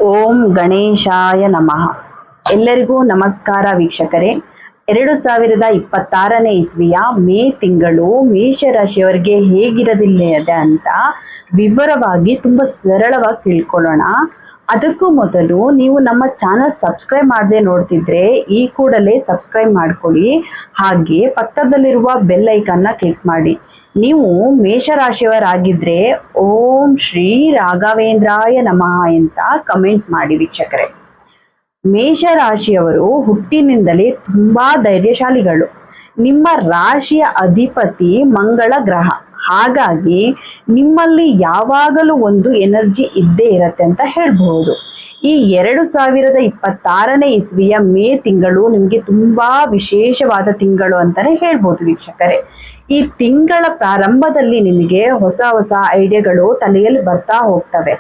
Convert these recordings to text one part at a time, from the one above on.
ಓಂ ಗಣೇಶಾಯ ನಮಃ. ಎಲ್ಲರಿಗೂ ನಮಸ್ಕಾರ ವೀಕ್ಷಕರೇ. 2026ನೇ ಇಸ್ವಿಯ ಮೇ ತಿಂಗಳು ಮೇಷರಾಶಿಯವರಿಗೆ ಹೇಗಿರಲಿದೆ ಅಂತ ವಿವರವಾಗಿ ತುಂಬ ಸರಳವಾಗಿ ತಿಳ್ಕೊಳ್ಳೋಣ. ಅದಕ್ಕೂ ಮೊದಲು ನೀವು ನಮ್ಮ ಚಾನಲ್ ಸಬ್ಸ್ಕ್ರೈಬ್ ಮಾಡದೆ ನೋಡ್ತಿದ್ರೆ ಈ ಕೂಡಲೇ ಸಬ್ಸ್ಕ್ರೈಬ್ ಮಾಡ್ಕೊಳ್ಳಿ. ಹಾಗೆ ಪಕ್ಕದಲ್ಲಿರುವ ಬೆಲ್ ಐಕನ್ನ ಕ್ಲಿಕ್ ಮಾಡಿ. ನೀವು ಮೇಷರಾಶಿಯವರಾಗಿದ್ರೆ ಓಂ ಶ್ರೀ ರಾಘವೇಂದ್ರಾಯ ನಮಃ ಅಂತ ಕಮೆಂಟ್ ಮಾಡಿ ವೀಕ್ಷಕರೇ. ಮೇಷರಾಶಿಯವರು ಹುಟ್ಟಿನಿಂದಲೇ ತುಂಬಾ ಧೈರ್ಯಶಾಲಿಗಳು. ನಿಮ್ಮ ರಾಶಿಯ ಅಧಿಪತಿ ಮಂಗಳ ಗ್ರಹ. ಹಾಗಾಗಿ ನಿಮ್ಮಲ್ಲಿ ಯಾವಾಗಲೂ ಒಂದು ಎನರ್ಜಿ ಇದ್ದೇ ಇರತ್ತೆ ಅಂತ ಹೇಳ್ಬಹುದು. ಈ 2026ನೇ ಇಸ್ವಿಯ ಮೇ ತಿಂಗಳು ನಿಮಗೆ ತುಂಬಾ ವಿಶೇಷವಾದ ತಿಂಗಳು ಅಂತಾನೆ ಹೇಳ್ಬೋದು ವೀಕ್ಷಕರೇ. ಈ ತಿಂಗಳ ಪ್ರಾರಂಭದಲ್ಲಿ ನಿಮಗೆ ಹೊಸ ಹೊಸ ಐಡಿಯಾಗಳು ತಲೆಯಲ್ಲಿ ಬರ್ತಾ ಹೋಗ್ತವೆ.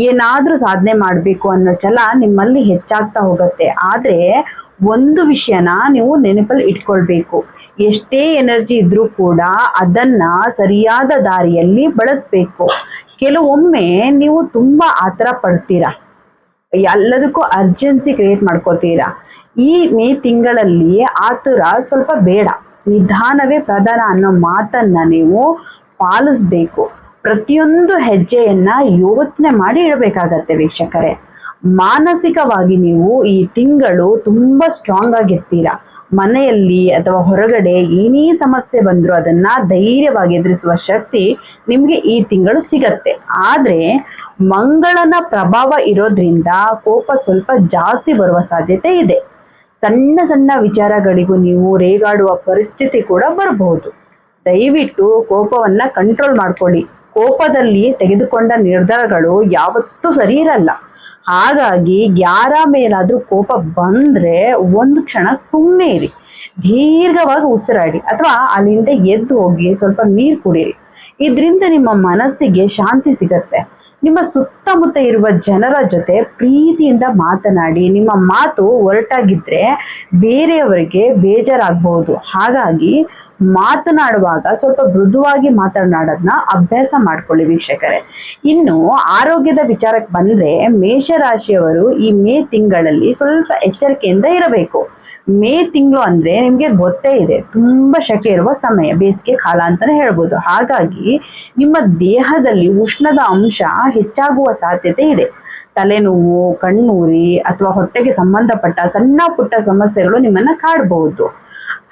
ಏನಾದ್ರೂ ಸಾಧನೆ ಮಾಡಬೇಕು ಅನ್ನೋ ಛಲ ನಿಮ್ಮಲ್ಲಿ ಹೆಚ್ಚಾಗ್ತಾ ಹೋಗುತ್ತೆ. ಆದ್ರೆ ಒಂದು ವಿಷಯನ ನೀವು ನೆನಪಲ್ಲಿ ಇಟ್ಕೊಳ್ಬೇಕು. ಎಷ್ಟೇ ಎನರ್ಜಿ ಇದ್ರೂ ಕೂಡ ಅದನ್ನ ಸರಿಯಾದ ದಾರಿಯಲ್ಲಿ ಬಳಸಬೇಕು. ಕೆಲವೊಮ್ಮೆ ನೀವು ತುಂಬಾ ಆತರ ಪಡ್ತೀರಾ, ಎಲ್ಲದಕ್ಕೂ ಅರ್ಜೆನ್ಸಿ ಕ್ರಿಯೇಟ್ ಮಾಡ್ಕೋತೀರಾ. ಈ ಮೇ ತಿಂಗಳಲ್ಲಿ ಆತುರ ಸ್ವಲ್ಪ ಬೇಡ, ನಿಧಾನವೇ ಪ್ರಧಾನ ಅನ್ನೋ ಮಾತನ್ನ ನೀವು ಪಾಲಿಸ್ಬೇಕು. ಪ್ರತಿಯೊಂದು ಹೆಜ್ಜೆಯನ್ನ ಯೋಚನೆ ಮಾಡಿ ಇಡಬೇಕಾಗತ್ತೆ ವೀಕ್ಷಕರೇ. ಮಾನಸಿಕವಾಗಿ ನೀವು ಈ ತಿಂಗಳು ತುಂಬಾ ಸ್ಟ್ರಾಂಗ್ ಆಗಿರ್ತೀರಾ. ಮನೆಯಲ್ಲಿ ಅಥವಾ ಹೊರಗಡೆ ಏನೇ ಸಮಸ್ಯೆ ಬಂದರೂ ಅದನ್ನ ಧೈರ್ಯವಾಗಿ ಎದುರಿಸುವ ಶಕ್ತಿ ನಿಮ್ಗೆ ಈ ತಿಂಗಳು ಸಿಗತ್ತೆ. ಆದ್ರೆ ಮಂಗಳನ ಪ್ರಭಾವ ಇರೋದ್ರಿಂದ ಕೋಪ ಸ್ವಲ್ಪ ಜಾಸ್ತಿ ಬರುವ ಸಾಧ್ಯತೆ ಇದೆ. ಸಣ್ಣ ಸಣ್ಣ ವಿಚಾರಗಳಿಗೂ ನೀವು ರೇಗಾಡುವ ಪರಿಸ್ಥಿತಿ ಕೂಡ ಬರಬಹುದು. ದಯವಿಟ್ಟು ಕೋಪವನ್ನ ಕಂಟ್ರೋಲ್ ಮಾಡ್ಕೊಳ್ಳಿ. ಕೋಪದಲ್ಲಿ ತೆಗೆದುಕೊಂಡ ನಿರ್ಧಾರಗಳು ಯಾವತ್ತೂ ಸರಿ ಇರಲ್ಲ. ಹಾಗಾಗಿ ಯಾರ ಮೇಲಾದ್ರೂ ಕೋಪ ಬಂದ್ರೆ ಒಂದು ಕ್ಷಣ ಸುಮ್ಮನೆ ಇರಿ, ದೀರ್ಘವಾಗಿ ಉಸಿರಾಡಿ ಅಥವಾ ಅಲ್ಲಿಂದ ಎದ್ದು ಹೋಗಿ ಸ್ವಲ್ಪ ನೀರು ಕುಡೀರಿ. ಇದರಿಂದ ನಿಮ್ಮ ಮನಸ್ಸಿಗೆ ಶಾಂತಿ ಸಿಗತ್ತೆ. ನಿಮ್ಮ ಸುತ್ತಮುತ್ತ ಇರುವ ಜನರ ಜೊತೆ ಪ್ರೀತಿಯಿಂದ ಮಾತನಾಡಿ. ನಿಮ್ಮ ಮಾತು ಒರಟಾಗಿದ್ರೆ ಬೇರೆಯವರಿಗೆ ಬೇಜಾರಾಗಬಹುದು. ಹಾಗಾಗಿ ಮಾತನಾಡುವಾಗ ಸ್ವಲ್ಪ ಮೃದುವಾಗಿ ಮಾತನಾಡೋದನ್ನ ಅಭ್ಯಾಸ ಮಾಡ್ಕೊಳ್ಳಿ ವೀಕ್ಷಕರೇ. ಇನ್ನು ಆರೋಗ್ಯದ ವಿಚಾರಕ್ಕೆ ಬಂದ್ರೆ ಮೇಷರಾಶಿಯವರು ಈ ಮೇ ತಿಂಗಳಲ್ಲಿ ಸ್ವಲ್ಪ ಎಚ್ಚರಿಕೆಯಿಂದ ಇರಬೇಕು. ಮೇ ತಿಂಗಳು ಅಂದ್ರೆ ನಿಮ್ಗೆ ಗೊತ್ತೇ ಇದೆ, ತುಂಬಾ ಶೆಕೆ ಇರುವ ಸಮಯ, ಬೇಸಿಗೆ ಕಾಲ ಅಂತಾನೆ ಹೇಳ್ಬೋದು. ಹಾಗಾಗಿ ನಿಮ್ಮ ದೇಹದಲ್ಲಿ ಉಷ್ಣದ ಅಂಶ ಹೆಚ್ಚಾಗುವ ಸಾಧ್ಯತೆ ಇದೆ. ತಲೆನೋವು, ಕಣ್ಣೂರಿ ಅಥವಾ ಹೊಟ್ಟೆಗೆ ಸಂಬಂಧಪಟ್ಟ ಸಣ್ಣ ಪುಟ್ಟ ಸಮಸ್ಯೆಗಳು ನಿಮ್ಮನ್ನ ಕಾಡಬಹುದು.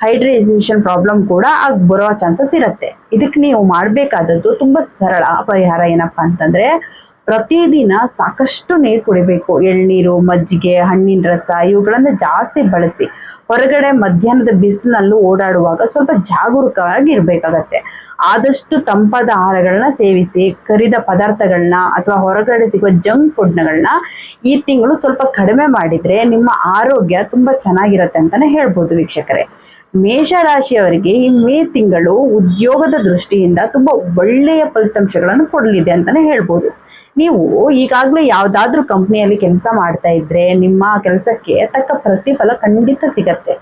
ಹೈಡ್ರೇಷನ್ ಪ್ರಾಬ್ಲಮ್ ಕೂಡ ಬರೋ ಚಾನ್ಸಸ್ ಇರುತ್ತೆ. ಇದಕ್ಕೆ ನೀವು ಮಾಡಬೇಕಾದದ್ದು ತುಂಬಾ ಸರಳ ಪರಿಹಾರ. ಏನಪ್ಪಾ ಅಂತಂದ್ರೆ ಪ್ರತಿದಿನ ಸಾಕಷ್ಟು ನೀರು ಕುಡಿಬೇಕು. ಎಳ್ನೀರು, ಮಜ್ಜಿಗೆ, ಹಣ್ಣಿನ ರಸ ಇವುಗಳನ್ನ ಜಾಸ್ತಿ ಬಳಸಿ. ಹೊರಗಡೆ ಮಧ್ಯಾಹ್ನದ ಬಿಸಿಲಿನಲ್ಲೂ ಓಡಾಡುವಾಗ ಸ್ವಲ್ಪ ಜಾಗರೂಕವಾಗಿ ಇರ್ಬೇಕಾಗತ್ತೆ. ಆದಷ್ಟು ತಂಪಾದ ಆಹಾರಗಳನ್ನ ಸೇವಿಸಿ. ಕರಿದ ಪದಾರ್ಥಗಳನ್ನ ಅಥವಾ ಹೊರಗಡೆ ಸಿಗುವ ಜಂಕ್ ಫುಡ್ಗಳನ್ನ ಈ ತಿಂಗಳು ಸ್ವಲ್ಪ ಕಡಿಮೆ ಮಾಡಿದ್ರೆ ನಿಮ್ಮ ಆರೋಗ್ಯ ತುಂಬಾ ಚೆನ್ನಾಗಿರತ್ತೆ ಅಂತಾನೆ ಹೇಳ್ಬೋದು ವೀಕ್ಷಕರೇ. ಮೇಷರಾಶಿಯವರಿಗೆ ಈ ಮೇ ತಿಂಗಳು ಉದ್ಯೋಗದ ದೃಷ್ಟಿಯಿಂದ ತುಂಬಾ ಒಳ್ಳೆಯ ಫಲಿತಾಂಶಗಳನ್ನು ಕೊಡಲಿದೆ ಅಂತಾನೆ ಹೇಳ್ಬೋದು. ನೀವು ಈಗಾಗಲೇ ಯಾವ್ದಾದ್ರೂ ಕಂಪ್ನಿಯಲ್ಲಿ ಕೆಲಸ ಮಾಡ್ತಾ ಇದ್ರೆ ನಿಮ್ಮ ಕೆಲಸಕ್ಕೆ ತಕ್ಕ ಪ್ರತಿಫಲ ಖಂಡಿತ ಸಿಗತ್ತೆ.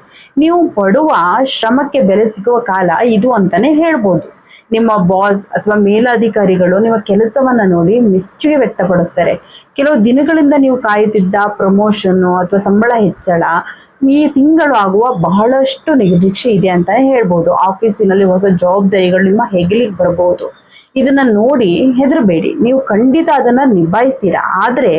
ನೀವು ಪಡುವ ಶ್ರಮಕ್ಕೆ ಬೆಲೆ ಸಿಗುವ ಕಾಲ ಇದು ಅಂತಾನೆ ಹೇಳ್ಬೋದು. ನಿಮ್ಮ ಬಾಸ್ ಅಥವಾ ಮೇಲಾಧಿಕಾರಿಗಳು ನಿಮ್ಮ ಕೆಲಸವನ್ನ ನೋಡಿ ಮೆಚ್ಚುಗೆ ವ್ಯಕ್ತಪಡಿಸ್ತಾರೆ. ಕೆಲವು ದಿನಗಳಿಂದ ನೀವು ಕಾಯುತ್ತಿದ್ದ ಪ್ರಮೋಷನ್ ಅಥವಾ ಸಂಬಳ ಹೆಚ್ಚಳ ಈ ತಿಂಗಳು ಆಗುವ ಬಹಳಷ್ಟು ನಿರೀಕ್ಷೆ ಇದೆ ಅಂತಾನೆ ಹೇಳ್ಬೋದು. ಆಫೀಸಿನಲ್ಲಿ ಹೊಸ ಜವಾಬ್ದಾರಿಗಳು ನಿಮ್ಮ ಹೆಗಲಿಗೆ ಬರಬಹುದು. ಇದನ್ನ ನೋಡಿ ಹೆದರಬೇಡಿ, ನೀವು ಖಂಡಿತ ಅದನ್ನ ನಿಭಾಯಿಸ್ತೀರಾ. ಆದ್ರೆ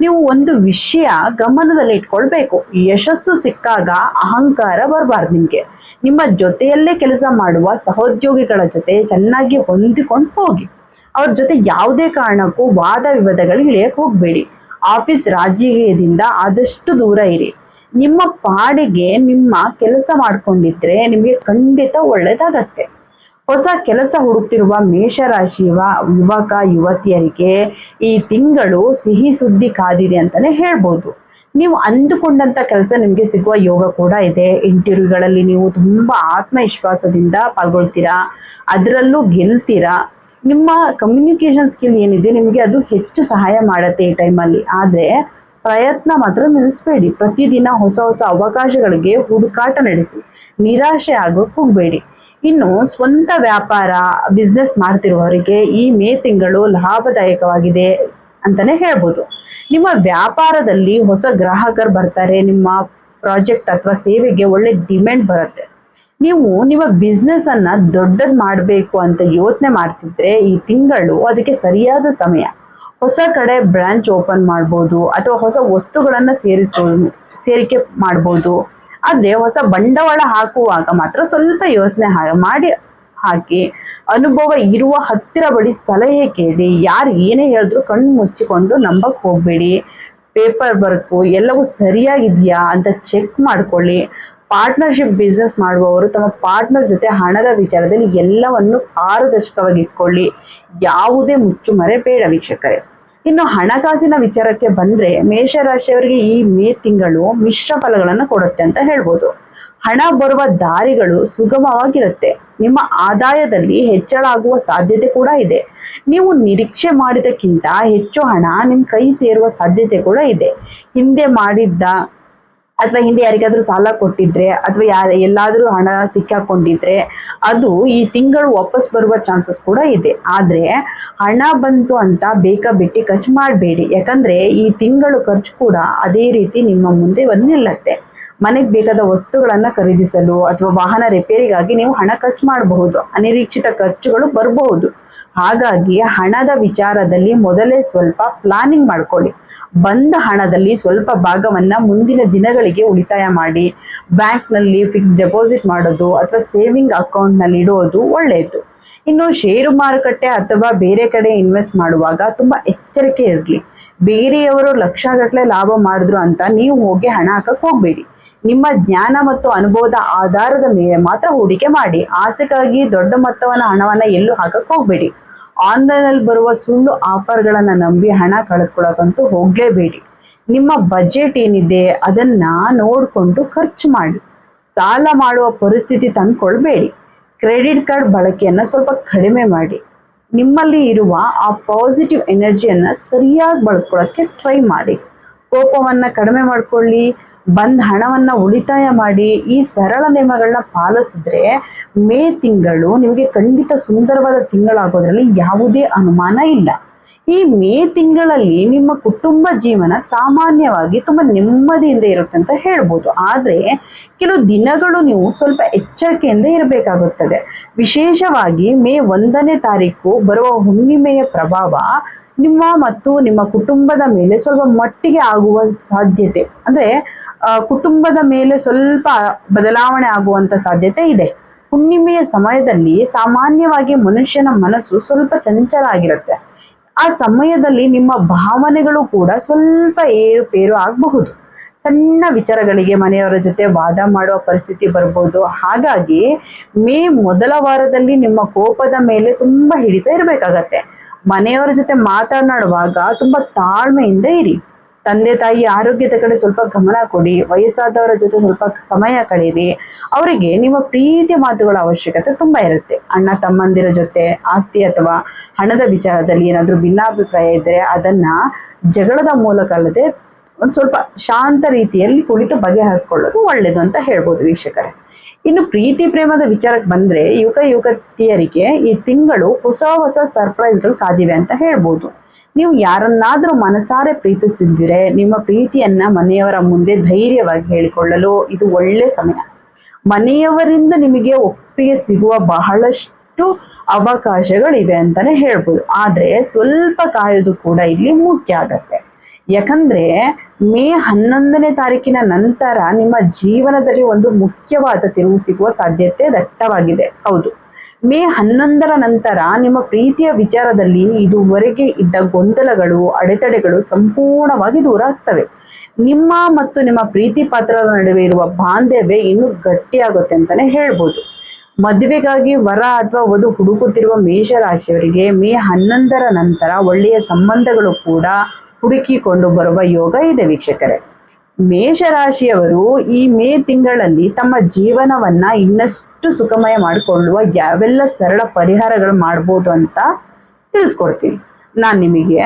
ನೀವು ಒಂದು ವಿಷಯ ಗಮನದಲ್ಲಿ ಇಟ್ಕೊಳ್ಬೇಕು. ಯಶಸ್ಸು ಸಿಕ್ಕಾಗ ಅಹಂಕಾರ ಬರಬಾರ್ದು ನಿಮ್ಗೆ. ನಿಮ್ಮ ಜೊತೆಯಲ್ಲೇ ಕೆಲಸ ಮಾಡುವ ಸಹೋದ್ಯೋಗಿಗಳ ಜೊತೆ ಚೆನ್ನಾಗಿ ಹೊಂದಿಕೊಂಡು ಹೋಗಿ. ಅವ್ರ ಜೊತೆ ಯಾವುದೇ ಕಾರಣಕ್ಕೂ ವಾದ ವಿವಾದಗಳಿಗೆ ಹೋಗ್ಬೇಡಿ. ಆಫೀಸ್ ರಾಜಕೀಯದಿಂದ ಆದಷ್ಟು ದೂರ ಇರಿ. ನಿಮ್ಮ ಪಾಡಿಗೆ ನಿಮ್ಮ ಕೆಲಸ ಮಾಡ್ಕೊಂಡಿದ್ರೆ ನಿಮಗೆ ಖಂಡಿತ ಒಳ್ಳೇದಾಗತ್ತೆ. ಹೊಸ ಕೆಲಸ ಹುಡುಕ್ತಿರುವ ಮೇಷರಾಶಿ ಯುವಕ ಯುವತಿಯರಿಗೆ ಈ ತಿಂಗಳು ಸಿಹಿ ಸುದ್ದಿ ಕಾದಿದೆ ಅಂತಾನೆ ಹೇಳ್ಬೋದು. ನೀವು ಅಂದುಕೊಂಡಂತ ಕೆಲಸ ನಿಮ್ಗೆ ಸಿಗುವ ಯೋಗ ಕೂಡ ಇದೆ. ಇಂಟರ್ವ್ಯೂಗಳಲ್ಲಿ ನೀವು ತುಂಬಾ ಆತ್ಮವಿಶ್ವಾಸದಿಂದ ಪಾಲ್ಗೊಳ್ತೀರಾ, ಅದರಲ್ಲೂ ಗೆಲ್ತೀರಾ. ನಿಮ್ಮ ಕಮ್ಯುನಿಕೇಶನ್ ಸ್ಕಿಲ್ ಏನಿದೆ ನಿಮಗೆ ಅದು ಹೆಚ್ಚು ಸಹಾಯ ಮಾಡುತ್ತೆ ಈ ಟೈಮಲ್ಲಿ. ಆದ್ರೆ ಪ್ರಯತ್ನ ಮಾತ್ರ ನಿಲ್ಲಿಸಬೇಡಿ. ಪ್ರತಿದಿನ ಹೊಸ ಹೊಸ ಅವಕಾಶಗಳಿಗೆ ಹುಡುಕಾಟ ನಡೆಸಿ. ನಿರಾಶೆ ಆಗೋಕೆ ಹೋಗಬೇಡಿ. ಇನ್ನು ಸ್ವಂತ ವ್ಯಾಪಾರ ಬಿಸ್ನೆಸ್ ಮಾಡ್ತಿರುವವರಿಗೆ ಈ ಮೇ ತಿಂಗಳು ಲಾಭದಾಯಕವಾಗಿದೆ. ಅಂತಾನೆ ಹೇಳ್ಬೋದು. ನಿಮ್ಮ ವ್ಯಾಪಾರದಲ್ಲಿ ಹೊಸ ಗ್ರಾಹಕರು ಬರ್ತಾರೆ, ನಿಮ್ಮ ಪ್ರಾಜೆಕ್ಟ್ ಅಥವಾ ಸೇವೆಗೆ ಒಳ್ಳೆ ಡಿಮ್ಯಾಂಡ್ ಬರುತ್ತೆ. ನೀವು ನಿಮ್ಮ ಬಿಸ್ನೆಸ್ ಅನ್ನ ದೊಡ್ಡದ್ ಮಾಡಬೇಕು ಅಂತ ಯೋಚನೆ ಮಾಡ್ತಿದ್ರೆ ಈ ತಿಂಗಳು ಅದಕ್ಕೆ ಸರಿಯಾದ ಸಮಯ. ಹೊಸ ಕಡೆ ಬ್ರಾಂಚ್ ಓಪನ್ ಮಾಡ್ಬೋದು ಅಥವಾ ಹೊಸ ವಸ್ತುಗಳನ್ನ ಸೇರಿಕೆ ಮಾಡ್ಬೋದು. ಆದ್ರೆ ಹೊಸ ಬಂಡವಾಳ ಹಾಕುವಾಗ ಮಾತ್ರ ಸ್ವಲ್ಪ ಯೋಚನೆ ಮಾಡಿ ಹಾಕಿ. ಅನುಭವ ಇರುವ ಹತ್ತಿರ ಬಳಿ ಸಲಹೆ ಕೇಳಿ. ಯಾರು ಏನೇ ಹೇಳಿದ್ರು ಕಣ್ಣು ಮುಚ್ಚಿಕೊಂಡು ನಂಬಕ್ ಹೋಗ್ಬೇಡಿ. ಪೇಪರ್ ವರ್ಕು ಎಲ್ಲವೂ ಸರಿಯಾಗಿದೆಯಾ ಅಂತ ಚೆಕ್ ಮಾಡ್ಕೊಳ್ಳಿ. ಪಾರ್ಟ್ನರ್ಶಿಪ್ ಬಿಸ್ನೆಸ್ ಮಾಡುವವರು ತಮ್ಮ ಪಾರ್ಟ್ನರ್ ಜೊತೆ ಹಣದ ವಿಚಾರದಲ್ಲಿ ಎಲ್ಲವನ್ನು ಪಾರದರ್ಶಕವಾಗಿ ಇಟ್ಕೊಳ್ಳಿ. ಯಾವುದೇ ಮುಚ್ಚುಮರೆ ಬೇಡ ವೀಕ್ಷಕರೇ. ಇನ್ನು ಹಣಕಾಸಿನ ವಿಚಾರಕ್ಕೆ ಬಂದ್ರೆ ಮೇಷರಾಶಿಯವರಿಗೆ ಈ ಮೇ ತಿಂಗಳು ಮಿಶ್ರ ಫಲಗಳನ್ನು ಕೊಡುತ್ತೆ ಅಂತ ಹೇಳ್ಬೋದು. ಹಣ ಬರುವ ದಾರಿಗಳು ಸುಗಮವಾಗಿರುತ್ತೆ. ನಿಮ್ಮ ಆದಾಯದಲ್ಲಿ ಹೆಚ್ಚಳ ಆಗುವ ಸಾಧ್ಯತೆ ಕೂಡ ಇದೆ. ನೀವು ನಿರೀಕ್ಷೆ ಮಾಡಿದಕ್ಕಿಂತ ಹೆಚ್ಚು ಹಣ ನಿಮ್ ಕೈ ಸೇರುವ ಸಾಧ್ಯತೆ ಕೂಡ ಇದೆ. ಹಿಂದೆ ಮಾಡಿದ್ದ ಅಥವಾ ಹಿಂದೆ ಯಾರಿಗಾದ್ರೂ ಸಾಲ ಕೊಟ್ಟಿದ್ರೆ ಅಥವಾ ಎಲ್ಲಾದ್ರೂ ಹಣ ಸಿಕ್ಕಾಕೊಂಡಿದ್ರೆ ಅದು ಈ ತಿಂಗಳು ವಾಪಸ್ ಬರುವ ಚಾನ್ಸಸ್ ಕೂಡ ಇದೆ. ಆದ್ರೆ ಹಣ ಬಂತು ಅಂತ ಬೇಕಾಬಿಟ್ಟಿ ಖರ್ಚು ಮಾಡಬೇಡಿ. ಯಾಕಂದ್ರೆ ಈ ತಿಂಗಳು ಖರ್ಚು ಕೂಡ ಅದೇ ರೀತಿ ನಿಮ್ಮ ಮುಂದೆ ಬಂದು ನಿಲ್ಲತ್ತೆ. ಮನೆಗೆ ಬೇಕಾದ ವಸ್ತುಗಳನ್ನ ಖರೀದಿಸಲು ಅಥವಾ ವಾಹನ ರಿಪೇರಿಗಾಗಿ ನೀವು ಹಣ ಖರ್ಚು ಮಾಡಬಹುದು. ಅನಿರೀಕ್ಷಿತ ಖರ್ಚುಗಳು ಬರಬಹುದು. ಹಾಗಾಗಿ ಹಣದ ವಿಚಾರದಲ್ಲಿ ಮೊದಲೇ ಸ್ವಲ್ಪ ಪ್ಲಾನಿಂಗ್ ಮಾಡ್ಕೊಳ್ಳಿ. ಬಂದ ಹಣದಲ್ಲಿ ಸ್ವಲ್ಪ ಭಾಗವನ್ನ ಮುಂದಿನ ದಿನಗಳಿಗೆ ಉಳಿತಾಯ ಮಾಡಿ. ಬ್ಯಾಂಕ್ನಲ್ಲಿ ಫಿಕ್ಸ್ ಡೆಪಾಸಿಟ್ ಮಾಡೋದು ಅಥವಾ ಸೇವಿಂಗ್ ಅಕೌಂಟ್ನಲ್ಲಿ ಇಡೋದು ಒಳ್ಳೆಯದು. ಇನ್ನು ಷೇರು ಮಾರುಕಟ್ಟೆ ಅಥವಾ ಬೇರೆ ಕಡೆ ಇನ್ವೆಸ್ಟ್ ಮಾಡುವಾಗ ತುಂಬಾ ಎಚ್ಚರಿಕೆ ಇರಲಿ. ಬೇರೆಯವರು ಲಕ್ಷಗಟ್ಟಲೆ ಲಾಭ ಮಾಡಿದ್ರು ಅಂತ ನೀವು ಹೋಗಿ ಹಣ ಹಾಕಕ್ ಹೋಗ್ಬೇಡಿ. ನಿಮ್ಮ ಜ್ಞಾನ ಮತ್ತು ಅನುಭವದ ಆಧಾರದ ಮೇಲೆ ಮಾತ್ರ ಹೂಡಿಕೆ ಮಾಡಿ. ಆಸೆಗಾಗಿ ದೊಡ್ಡ ಮೊತ್ತವನ್ನ ಹಣವನ್ನ ಎಲ್ಲೂ ಹಾಕಕ್ ಹೋಗ್ಬೇಡಿ. ಆನ್ಲೈನ್ ಅಲ್ಲಿ ಬರುವ ಸುಳ್ಳು ಆಫರ್ಗಳನ್ನ ನಂಬಿ ಹಣ ಕಳೆದುಕೊಳ್ಳೋಕಂತೂ ಹೋಗ್ಲೇಬೇಡಿ. ನಿಮ್ಮ ಬಜೆಟ್ ಏನಿದೆ ಅದನ್ನ ನೋಡ್ಕೊಂಡು ಖರ್ಚು ಮಾಡಿ. ಸಾಲ ಮಾಡುವ ಪರಿಸ್ಥಿತಿ ತಂದ್ಕೊಳ್ಬೇಡಿ. ಕ್ರೆಡಿಟ್ ಕಾರ್ಡ್ ಬಳಕೆಯನ್ನ ಸ್ವಲ್ಪ ಕಡಿಮೆ ಮಾಡಿ. ನಿಮ್ಮಲ್ಲಿ ಇರುವ ಆ ಪಾಸಿಟಿವ್ ಎನರ್ಜಿಯನ್ನ ಸರಿಯಾಗಿ ಬಳಸ್ಕೊಳ್ಳೋಕ್ಕೆ ಟ್ರೈ ಮಾಡಿ. ಕೋಪವನ್ನ ಕಡಿಮೆ ಮಾಡ್ಕೊಳ್ಳಿ. ಬಂದ ಹಣವನ್ನ ಉಳಿತಾಯ ಮಾಡಿ. ಈ ಸರಳ ನಿಯಮಗಳನ್ನ ಪಾಲಿಸಿದ್ರೆ ಮೇ ತಿಂಗಳು ನಿಮಗೆ ಖಂಡಿತ ಸುಂದರವಾದ ತಿಂಗಳಾಗೋದ್ರಲ್ಲಿ ಯಾವುದೇ ಅನುಮಾನ ಇಲ್ಲ. ಈ ಮೇ ತಿಂಗಳಲ್ಲಿ ನಿಮ್ಮ ಕುಟುಂಬ ಜೀವನ ಸಾಮಾನ್ಯವಾಗಿ ತುಂಬಾ ನೆಮ್ಮದಿಯಿಂದ ಇರುತ್ತೆ ಅಂತ ಹೇಳ್ಬೋದು. ಆದ್ರೆ ಕೆಲವು ದಿನಗಳು ನೀವು ಸ್ವಲ್ಪ ಎಚ್ಚರಿಕೆಯಿಂದ ಇರಬೇಕಾಗುತ್ತದೆ. ವಿಶೇಷವಾಗಿ ಮೇ 1ನೇ ತಾರೀಕು ಬರುವ ಹುಣ್ಣಿಮೆಯ ಪ್ರಭಾವ ನಿಮ್ಮ ಮತ್ತು ನಿಮ್ಮ ಕುಟುಂಬದ ಮೇಲೆ ಸ್ವಲ್ಪ ಮಟ್ಟಿಗೆ ಆಗುವ ಸಾಧ್ಯತೆ, ಅಂದ್ರೆ ಕುಟುಂಬದ ಮೇಲೆ ಸ್ವಲ್ಪ ಬದಲಾವಣೆ ಆಗುವಂತ ಸಾಧ್ಯತೆ ಇದೆ. ಹುಣ್ಣಿಮೆಯ ಸಮಯದಲ್ಲಿ ಸಾಮಾನ್ಯವಾಗಿ ಮನುಷ್ಯನ ಮನಸ್ಸು ಸ್ವಲ್ಪ ಚಂಚಲ ಆಗಿರುತ್ತೆ. ಆ ಸಮಯದಲ್ಲಿ ನಿಮ್ಮ ಭಾವನೆಗಳು ಕೂಡ ಸ್ವಲ್ಪ ಏರುಪೇರು ಆಗಬಹುದು. ಸಣ್ಣ ವಿಚಾರಗಳಿಗೆ ಮನೆಯವರ ಜೊತೆ ವಾದ ಮಾಡುವ ಪರಿಸ್ಥಿತಿ ಬರ್ಬೋದು. ಹಾಗಾಗಿ ಮೇ ಮೊದಲ ವಾರದಲ್ಲಿ ನಿಮ್ಮ ಕೋಪದ ಮೇಲೆ ತುಂಬಾ ಹಿಡಿತ ಇರಬೇಕಾಗತ್ತೆ. ಮನೆಯವರ ಜೊತೆ ಮಾತನಾಡುವಾಗ ತುಂಬಾ ತಾಳ್ಮೆಯಿಂದ ಇರಿ. ತಂದೆ ತಾಯಿ ಆರೋಗ್ಯದ ಕಡೆ ಸ್ವಲ್ಪ ಗಮನ ಕೊಡಿ. ವಯಸ್ಸಾದವರ ಜೊತೆ ಸ್ವಲ್ಪ ಸಮಯ ಕಳೀರಿ. ಅವರಿಗೆ ನಿಮ್ಮ ಪ್ರೀತಿ ಮಾತುಗಳ ಅವಶ್ಯಕತೆ ತುಂಬಾ ಇರುತ್ತೆ. ಅಣ್ಣ ತಮ್ಮಂದಿರ ಜೊತೆ ಆಸ್ತಿ ಅಥವಾ ಹಣದ ವಿಚಾರದಲ್ಲಿ ಏನಾದ್ರೂ ಭಿನ್ನಾಭಿಪ್ರಾಯ ಇದ್ರೆ ಅದನ್ನ ಜಗಳದ ಮೂಲಕ ಅಲ್ಲದೆ ಒಂದ್ ಸ್ವಲ್ಪ ಶಾಂತ ರೀತಿಯಲ್ಲಿ ಕುಳಿತು ಬಗೆಹರಿಸ್ಕೊಳ್ಳೋದು ಒಳ್ಳೇದು ಅಂತ ಹೇಳ್ಬೋದು ವೀಕ್ಷಕರೇ. ಇನ್ನು ಪ್ರೀತಿ ಪ್ರೇಮದ ವಿಚಾರಕ್ಕೆ ಬಂದ್ರೆ ಯುವತಿಯರಿಗೆ ಈ ತಿಂಗಳು ಹೊಸ ಸರ್ಪ್ರೈಸ್ಗಳು ಕಾದಿವೆ ಅಂತ ಹೇಳ್ಬೋದು. ನೀವು ಯಾರನ್ನಾದ್ರೂ ಮನಸಾರೆ ಪ್ರೀತಿಸಿದ್ರೆ ನಿಮ್ಮ ಪ್ರೀತಿಯನ್ನ ಮನೆಯವರ ಮುಂದೆ ಧೈರ್ಯವಾಗಿ ಹೇಳಿಕೊಳ್ಳಲು ಇದು ಒಳ್ಳೆ ಸಮಯ. ಮನೆಯವರಿಂದ ನಿಮಗೆ ಒಪ್ಪಿಗೆ ಸಿಗುವ ಬಹಳಷ್ಟು ಅವಕಾಶಗಳಿವೆ ಅಂತಾನೆ ಹೇಳ್ಬೋದು. ಆದ್ರೆ ಸ್ವಲ್ಪ ಕಾಯೋದು ಕೂಡ ಇಲ್ಲಿ ಮುಖ್ಯ ಆಗತ್ತೆ. ಯಾಕಂದ್ರೆ ಮೇ 11ನೇ ತಾರೀಕಿನ ನಂತರ ನಿಮ್ಮ ಜೀವನದಲ್ಲಿ ಒಂದು ಮುಖ್ಯವಾದ ತಿರುವು ಸಿಗುವ ಸಾಧ್ಯತೆ ದಟ್ಟವಾಗಿದೆ. ಹೌದು, ಮೇ 11ರ ನಂತರ ನಿಮ್ಮ ಪ್ರೀತಿಯ ವಿಚಾರದಲ್ಲಿ ಇದುವರೆಗೆ ಇದ್ದ ಗೊಂದಲಗಳು, ಅಡೆತಡೆಗಳು ಸಂಪೂರ್ಣವಾಗಿ ದೂರ ಆಗ್ತವೆ. ನಿಮ್ಮ ಮತ್ತು ನಿಮ್ಮ ಪ್ರೀತಿ ಪಾತ್ರರ ನಡುವೆ ಇರುವ ಬಾಂಧವ್ಯ ಇನ್ನೂ ಗಟ್ಟಿಯಾಗುತ್ತೆ ಅಂತಾನೆ ಹೇಳ್ಬೋದು. ಮದುವೆಗಾಗಿ ವರ ಅಥವಾ ವಧು ಹುಡುಕುತ್ತಿರುವ ಮೇಷರಾಶಿಯವರಿಗೆ ಮೇ 11ರ ನಂತರ ಒಳ್ಳೆಯ ಸಂಬಂಧಗಳು ಕೂಡ ಹುಡುಕಿಕೊಂಡು ಬರುವ ಯೋಗ ಇದೆ ವೀಕ್ಷಕರೇ. ಮೇಷರಾಶಿಯವರು ಈ ಮೇ ತಿಂಗಳಲ್ಲಿ ತಮ್ಮ ಜೀವನವನ್ನ ಇನ್ನಷ್ಟು ಸುಖಮಯ ಮಾಡಿಕೊಳ್ಳುವ ಯಾವೆಲ್ಲ ಸರಳ ಪರಿಹಾರಗಳು ಮಾಡ್ಬೋದು ಅಂತ ತಿಳಿಸ್ಕೊಡ್ತೀನಿ. ನಾನು ನಿಮಗೆ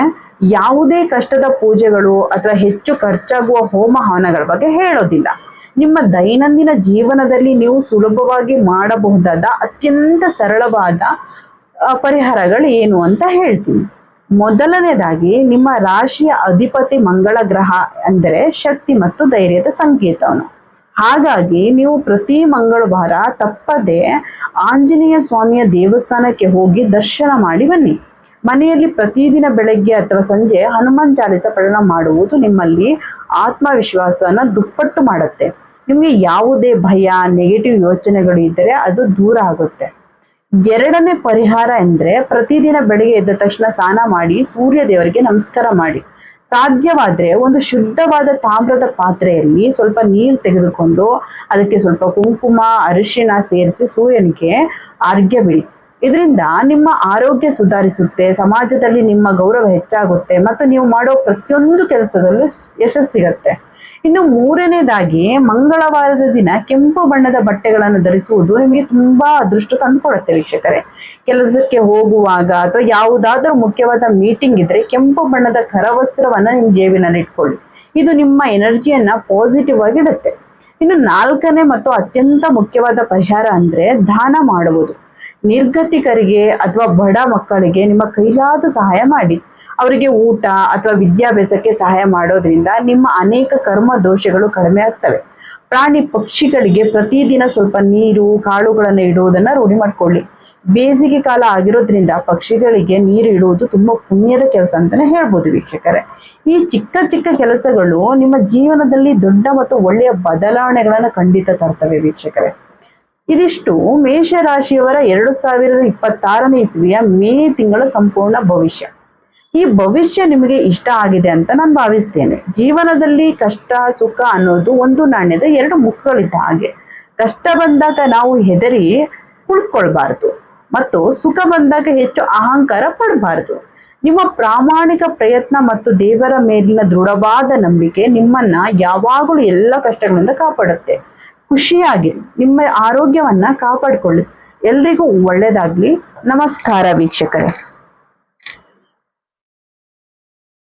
ಯಾವುದೇ ಕಷ್ಟದ ಪೂಜೆಗಳು ಅಥವಾ ಹೆಚ್ಚು ಖರ್ಚಾಗುವ ಹೋಮ ಹವನಗಳ ಬಗ್ಗೆ ಹೇಳೋದಿಲ್ಲ. ನಿಮ್ಮ ದೈನಂದಿನ ಜೀವನದಲ್ಲಿ ನೀವು ಸುಲಭವಾಗಿ ಮಾಡಬಹುದಾದ ಅತ್ಯಂತ ಸರಳವಾದ ಪರಿಹಾರಗಳು ಏನು ಅಂತ ಹೇಳ್ತೀನಿ. ಮೊದಲನೇದಾಗಿ ನಿಮ್ಮ ರಾಶಿಯ ಅಧಿಪತಿ ಮಂಗಳ ಗ್ರಹ ಅಂದರೆ ಶಕ್ತಿ ಮತ್ತು ಧೈರ್ಯದ ಸಂಕೇತವನು. ಹಾಗಾಗಿ ನೀವು ಪ್ರತಿ ಮಂಗಳವಾರ ತಪ್ಪದೆ ಆಂಜನೇಯ ಸ್ವಾಮಿಯ ದೇವಸ್ಥಾನಕ್ಕೆ ಹೋಗಿ ದರ್ಶನ ಮಾಡಿ ಬನ್ನಿ. ಮನೆಯಲ್ಲಿ ಪ್ರತಿದಿನ ಬೆಳಗ್ಗೆ ಅಥವಾ ಸಂಜೆ ಹನುಮಾನ್ ಚಾಲಿಸ ಪಠಣ ಮಾಡುವುದು ನಿಮ್ಮಲ್ಲಿ ಆತ್ಮವಿಶ್ವಾಸನ ದುಪ್ಪಟ್ಟು ಮಾಡುತ್ತೆ. ನಿಮಗೆ ಯಾವುದೇ ಭಯ, ನೆಗೆಟಿವ್ ಯೋಚನೆಗಳು ಇದ್ದರೆ ಅದು ದೂರ ಆಗುತ್ತೆ. ಎರಡನೇ ಪರಿಹಾರ ಎಂದ್ರೆ ಪ್ರತಿದಿನ ಬೆಳಿಗ್ಗೆ ಎದ್ದ ತಕ್ಷಣ ಸ್ನಾನ ಮಾಡಿ ಸೂರ್ಯ ದೇವರಿಗೆ ನಮಸ್ಕಾರ ಮಾಡಿ. ಸಾಧ್ಯವಾದ್ರೆ ಒಂದು ಶುದ್ಧವಾದ ತಾಮ್ರದ ಪಾತ್ರೆಯಲ್ಲಿ ಸ್ವಲ್ಪ ನೀರು ತೆಗೆದುಕೊಂಡು ಅದಕ್ಕೆ ಸ್ವಲ್ಪ ಕುಂಕುಮ, ಅರಿಶಿಣ ಸೇರಿಸಿ ಸೂರ್ಯನಿಗೆ ಅರ್ಘ್ಯ ಬಿಡಿ. ಇದರಿಂದ ನಿಮ್ಮ ಆರೋಗ್ಯ ಸುಧಾರಿಸುತ್ತೆ, ಸಮಾಜದಲ್ಲಿ ನಿಮ್ಮ ಗೌರವ ಹೆಚ್ಚಾಗುತ್ತೆ ಮತ್ತು ನೀವು ಮಾಡೋ ಪ್ರತಿಯೊಂದು ಕೆಲಸದಲ್ಲೂ ಯಶಸ್ಸು ಸಿಗತ್ತೆ. ಇನ್ನು ಮೂರನೇದಾಗಿ, ಮಂಗಳವಾರದ ದಿನ ಕೆಂಪು ಬಣ್ಣದ ಬಟ್ಟೆಗಳನ್ನು ಧರಿಸುವುದು ನಿಮಗೆ ತುಂಬಾ ಅದೃಷ್ಟ ತಂದುಕೊಡುತ್ತೆ ವೀಕ್ಷಕರೇ. ಕೆಲಸಕ್ಕೆ ಹೋಗುವಾಗ ಅಥವಾ ಯಾವುದಾದ್ರೂ ಮುಖ್ಯವಾದ ಮೀಟಿಂಗ್ ಇದ್ರೆ ಕೆಂಪು ಬಣ್ಣದ ಕರವಸ್ತ್ರವನ್ನ ನಿಮ್ಮ ಜೇಬಿನಲ್ಲಿ ಇಟ್ಕೊಳ್ಳಿ. ಇದು ನಿಮ್ಮ ಎನರ್ಜಿಯನ್ನ ಪಾಸಿಟಿವ್ ಆಗಿ ಇಡುತ್ತೆ. ಇನ್ನು ನಾಲ್ಕನೇ ಮತ್ತು ಅತ್ಯಂತ ಮುಖ್ಯವಾದ ಪರಿಹಾರ ಅಂದ್ರೆ ದಾನ ಮಾಡುವುದು. ನಿರ್ಗತಿಕರಿಗೆ ಅಥವಾ ಬಡ ಮಕ್ಕಳಿಗೆ ನಿಮ್ಮ ಕೈಲಾದ ಸಹಾಯ ಮಾಡಿ. ಅವರಿಗೆ ಊಟ ಅಥವಾ ವಿದ್ಯಾಭ್ಯಾಸಕ್ಕೆ ಸಹಾಯ ಮಾಡೋದ್ರಿಂದ ನಿಮ್ಮ ಅನೇಕ ಕರ್ಮ ದೋಷಗಳು ಕಡಿಮೆ ಆಗ್ತವೆ. ಪ್ರಾಣಿ ಪಕ್ಷಿಗಳಿಗೆ ಪ್ರತಿದಿನ ಸ್ವಲ್ಪ ನೀರು, ಕಾಳುಗಳನ್ನು ಇಡುವುದನ್ನ ರೂಢಿ ಮಾಡ್ಕೊಳ್ಳಿ. ಬೇಸಿಗೆ ಕಾಲ ಆಗಿರೋದ್ರಿಂದ ಪಕ್ಷಿಗಳಿಗೆ ನೀರು ಇಡುವುದು ತುಂಬಾ ಪುಣ್ಯದ ಕೆಲಸ ಅಂತಾನೆ ಹೇಳ್ಬೋದು ವೀಕ್ಷಕರೇ. ಈ ಚಿಕ್ಕ ಚಿಕ್ಕ ಕೆಲಸಗಳು ನಿಮ್ಮ ಜೀವನದಲ್ಲಿ ದೊಡ್ಡ ಮತ್ತು ಒಳ್ಳೆಯ ಬದಲಾವಣೆಗಳನ್ನು ಖಂಡಿತ ತರ್ತವೆ ವೀಕ್ಷಕರೇ. ಇದಿಷ್ಟು ಮೇಷರಾಶಿಯವರ 2026ನೇ ಇಸ್ವಿಯ ಮೇ ತಿಂಗಳ ಸಂಪೂರ್ಣ ಭವಿಷ್ಯ. ಈ ಭವಿಷ್ಯ ನಿಮಗೆ ಇಷ್ಟ ಆಗಿದೆ ಅಂತ ನಾನು ಭಾವಿಸ್ತೇನೆ. ಜೀವನದಲ್ಲಿ ಕಷ್ಟ ಸುಖ ಅನ್ನೋದು ಒಂದು ನಾಣ್ಯದ ಎರಡು ಮುಖಗಳಿದ್ದ ಹಾಗೆ. ಕಷ್ಟ ಬಂದಾಗ ನಾವು ಹೆದರಿ ಕುಳಿತುಕೊಳ್ಬಾರ್ದು ಮತ್ತು ಸುಖ ಬಂದಾಗ ಹೆಚ್ಚು ಅಹಂಕಾರ ಪಡಬಾರ್ದು. ನಿಮ್ಮ ಪ್ರಾಮಾಣಿಕ ಪ್ರಯತ್ನ ಮತ್ತು ದೇವರ ಮೇಲಿನ ದೃಢವಾದ ನಂಬಿಕೆ ನಿಮ್ಮನ್ನ ಯಾವಾಗಲೂ ಎಲ್ಲ ಕಷ್ಟಗಳಿಂದ ಕಾಪಾಡುತ್ತೆ. ಖುಷಿಯಾಗಿರಿ, ನಿಮ್ಮ ಆರೋಗ್ಯವನ್ನ ಕಾಪಾಡಿಕೊಳ್ಳಿ. ಎಲ್ರಿಗೂ ಒಳ್ಳೇದಾಗ್ಲಿ. ನಮಸ್ಕಾರ ವೀಕ್ಷಕರೇ.